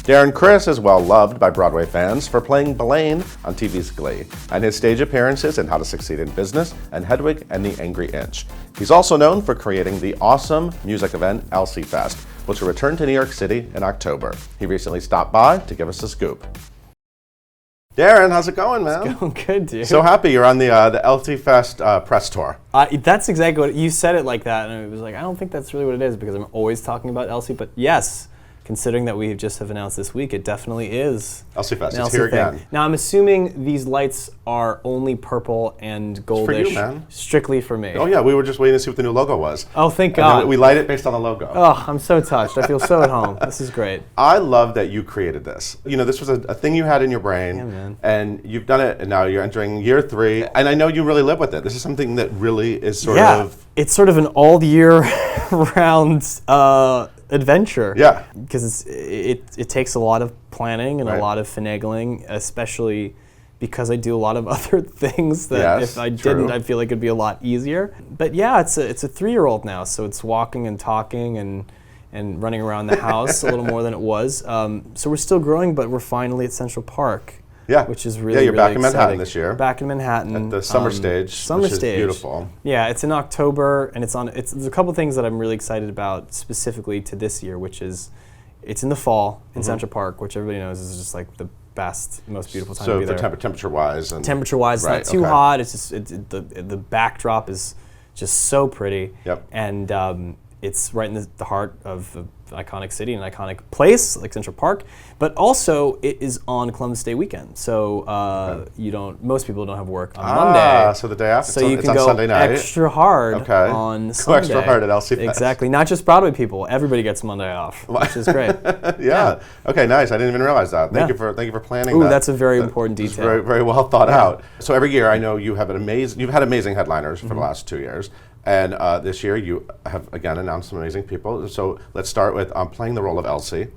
Darren Criss is well loved by Broadway fans for playing Blaine on TV's GLEE and his stage appearances in How to Succeed in Business and Hedwig and the Angry Inch. He's also known for creating the awesome music event Elsie Fest, which will return to New York City in October. He recently stopped by to give us a scoop. Darren, how's it going, man? It's going good, dude. So happy you're on the Elsie Fest press tour. That's exactly what you said it like that, and it was like, I don't think that's really what it is because I'm always talking about Elsie, but yes, considering that we just have announced this week, it definitely is. Elsie Fest, it's Elsie here thing. again. Now I'm assuming these lights are only purple and goldish. It's for you, man. Strictly for me. Oh yeah, we were just waiting to see what the new logo was. Oh, thank And God. we light it based on the logo. Oh, I'm so touched. I feel so at home. This is great. I love that you created this. You know, this was a thing you had in your brain, Yeah, man. and you've done it, and now you're entering year 3, and I know you really live with it. This is something that really is sort of... It's sort of an all-year round adventure. Yeah. Because it takes a lot of planning and a lot of finagling, especially because I do a lot of other things that if I didn't, I feel like it'd be a lot easier. But yeah, it's a 3-year-old now, so it's walking and talking and running around the house a little more than it was. So we're still growing, but we're finally at Central Park. Yeah. Which is really, you're back really in Manhattan exciting. this year. Back in Manhattan. At the summer stage, which is beautiful. Yeah, it's in October, and there's a couple things that I'm really excited about specifically to this year, which is it's in the fall in Central Park, which everybody knows is just like the best, most beautiful time to be there. So for temperature-wise? Temperature-wise, it's not too hot. It's just the backdrop is just so pretty. Yep. And it's right in the heart of an iconic city, an iconic place like Central Park, but also it is on Columbus Day weekend. So most people don't have work on Monday. So the day after. So you it's can on go Sunday night. extra hard on Sunday. Go extra hard at Elsie Fest. Exactly. Not just Broadway people. Everybody gets Monday off, which is great. Yeah. Okay. Nice. I didn't even realize that. Thank you for planning that. Ooh, that's a very important detail. Very, very well thought out. So every year, I know you've had amazing headliners for the last 2 years. And this year, you have, again, announced some amazing people. So let's start with playing the role of Elsie.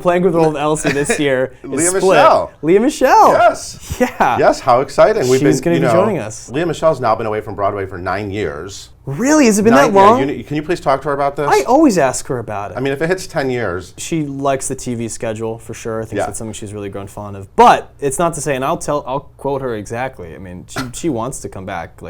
Playing with the role of Elsie this year is Lea split. Michele. Lea Michele. Yes. Yeah. Yes, how exciting. She's going to be joining us. Lea Michele's now been away from Broadway for 9 years. Really? Has it been that long? Yeah, can you please talk to her about this? I always ask her about it. I mean, if it hits 10 years. She likes the TV schedule for sure. I think that's something she's really grown fond of. But it's not to say, and I'll quote her exactly. I mean, she wants to come back.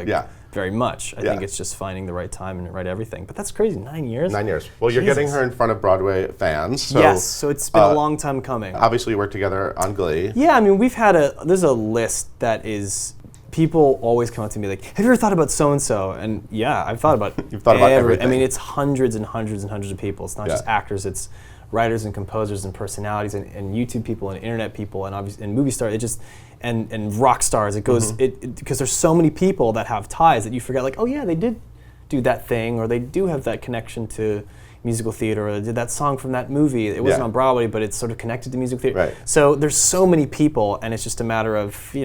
Very much. I think it's just finding the right time and the right everything. But that's crazy, 9 years? 9 years. Well, you're getting her in front of Broadway fans. So, yes, so it's been a long time coming. Obviously, you work together on GLEE. Yeah, I mean, there's a list that is, people always come up to me like, have you ever thought about so-and-so? And yeah, I've thought about You've thought about everything. I mean, it's hundreds and hundreds and hundreds of people. It's not just actors, it's writers and composers and personalities and YouTube people and internet people and obviously and movie stars. And rock stars. It goes because there's so many people that have ties that you forget. Like, oh yeah, they did do that thing, or they do have that connection to musical theater, or they did that song from that movie. It wasn't on Broadway, but it's sort of connected to musical theater. Right. So there's so many people, and it's just a matter of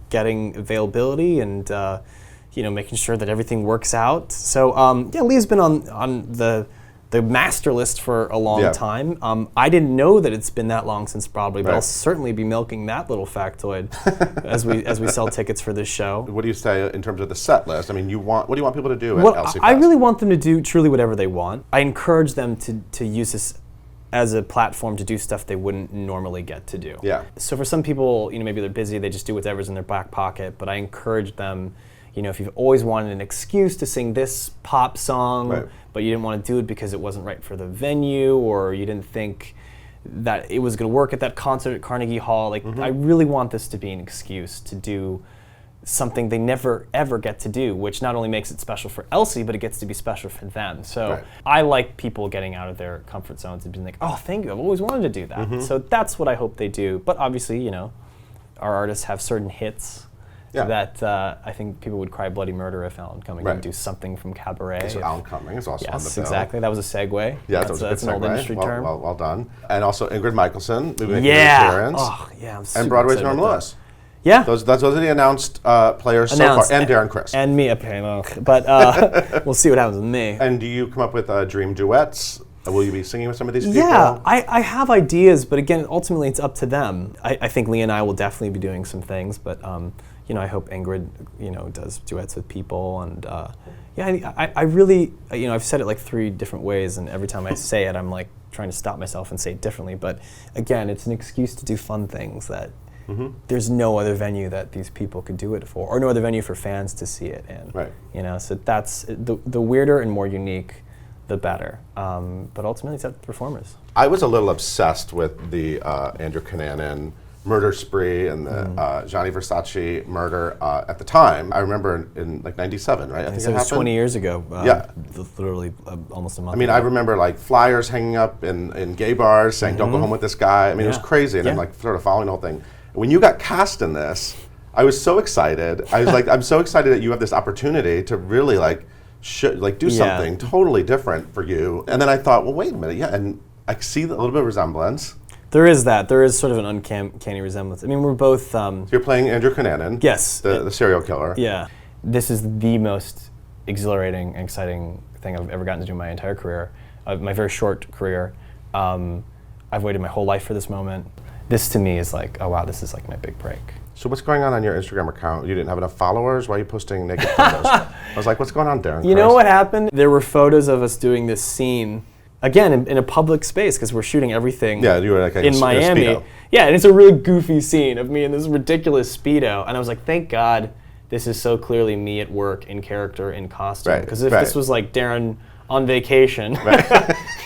getting availability and making sure that everything works out. So Lea's been on the master list for a long time. I didn't know that it's been that long since Broadway, but I'll certainly be milking that little factoid as we sell tickets for this show. What do you say in terms of the set list? I mean, what do you want people to do at Elsie Fest? I really want them to do truly whatever they want. I encourage them to use this as a platform to do stuff they wouldn't normally get to do. Yeah. So for some people, maybe they're busy, they just do whatever's in their back pocket, but I encourage them, if you've always wanted an excuse to sing this pop song, but you didn't want to do it because it wasn't right for the venue, or you didn't think that it was going to work at that concert at Carnegie Hall, I really want this to be an excuse to do something they never ever get to do, which not only makes it special for Elsie, but it gets to be special for them. So I like people getting out of their comfort zones and being like, oh, thank you, I've always wanted to do that. So that's what I hope they do. But obviously, our artists have certain hits that I think people would cry bloody murder if Alan Cumming didn't do something from Cabaret. So Alan Cumming is also on the bill. Exactly. That was a segue. Yeah, that's an old industry term. Well done. And also Ingrid Michaelson moving appearance. Oh, yeah. I'm super and Broadway's excited Norm about Lewis. Yeah. Those are the announced players so far. And Darren Criss. And me, but we'll see what happens with me. And do you come up with dream duets? Will you be singing with some of these people? Yeah, I have ideas, but again, ultimately it's up to them. I think Lea and I will definitely be doing some things, but I hope Ingrid, does duets with people, and I really, I've said it like 3 different ways, and every time I say it, I'm like trying to stop myself and say it differently. But again, it's an excuse to do fun things that there's no other venue that these people could do it for, or no other venue for fans to see it in. Right. So that's the weirder and more unique, the better. But ultimately, it's up to performers. I was a little obsessed with the Andrew Cunanan murder spree and the Gianni Versace murder at the time. I remember in like '97, right? I think it was 20 years ago. Yeah. Literally almost a month I mean, ago. I remember like flyers hanging up in gay bars saying, "Don't go home with this guy." I mean, it was crazy, and I'm like sort of following the whole thing. When you got cast in this, I was so excited. I was like, I'm so excited that you have this opportunity to really do something totally different for you. And then I thought, well, wait a minute, and I see a little bit of resemblance. There is that. There is sort of an uncanny resemblance. I mean, we're both... So you're playing Andrew Cunanan. Yes. The serial killer. Yeah. This is the most exhilarating and exciting thing I've ever gotten to do in my entire career, my very short career. I've waited my whole life for this moment. This to me is like, oh wow, this is like my big break. So what's going on your Instagram account? You didn't have enough followers? Why are you posting naked photos? I was like, what's going on, Darren Criss? You know what happened? There were photos of us doing this scene, again, in a public space, because we're shooting everything you were like in Miami. Speedo. Yeah, and it's a really goofy scene of me in this ridiculous Speedo. And I was like, thank God this is so clearly me at work, in character, in costume. Because if this was like Darren on vacation,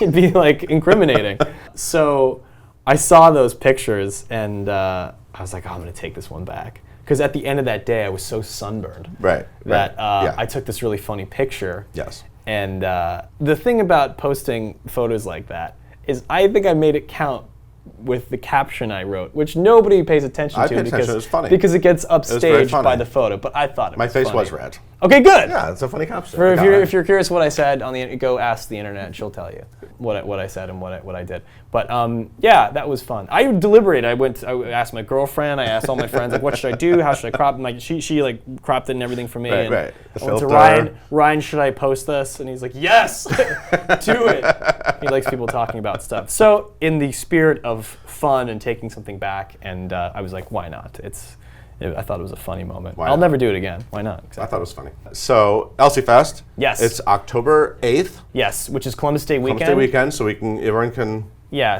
it'd be like incriminating. So I saw those pictures, and I was like, oh, I'm going to take this one back. Because at the end of that day, I was so sunburned that I took this really funny picture. Yes. And the thing about posting photos like that is I think I made it count with the caption I wrote, which nobody pays attention to because it was funny. Because it gets upstaged by the photo. But I thought it My was face funny. was red. Okay, good. Yeah, it's a funny caption. If you're curious what I said on the go ask the internet, and she'll tell you what I said and what I did. But yeah, that was fun. I deliberated. I asked my girlfriend. I asked all my friends, like, what should I do? How should I crop? Like she like cropped it and everything for me. Right, and right. I went to Ryan, should I post this? And he's like, yes, do it. He likes people talking about stuff. So in the spirit of fun and taking something back, and I was like, why not? I thought it was a funny moment. I'll never do it again. Why not? Exactly. I thought it was funny. So, Elsie Fest. Yes. It's October 8th. Yes, which is Columbus Day weekend. Columbus Day weekend, so everyone can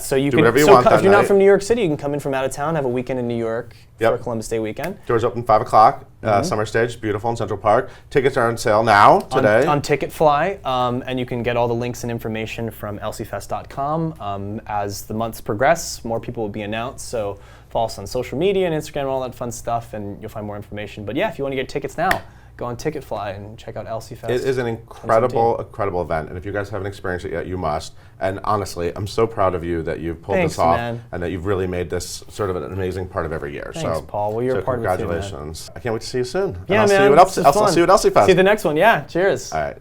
so you do can, whatever you want that if you're night. Not from New York City, you can come in from out of town, have a weekend in New York for Columbus Day weekend. Doors open 5 o'clock, Summer Stage, beautiful in Central Park. Tickets are on sale now, today. On Ticketfly, and you can get all the links and information from elsiefest.com. As the months progress, more people will be announced, so follow us on social media and Instagram and all that fun stuff, and you'll find more information. But yeah, if you want to get tickets now, go on Ticketfly and check out Elsie Fest. It is an incredible event, and if you guys haven't experienced it yet, you must. And honestly, I'm so proud of you that you've pulled this off, and that you've really made this sort of an amazing part of every year. Thanks, Paul. Well, you're a part of it too, man. Congratulations. I can't wait to see you soon. Yeah, and man. I'll see you at Elsie Fest. See you at Elsie Fest. See you at the next one. Yeah. Cheers. All right.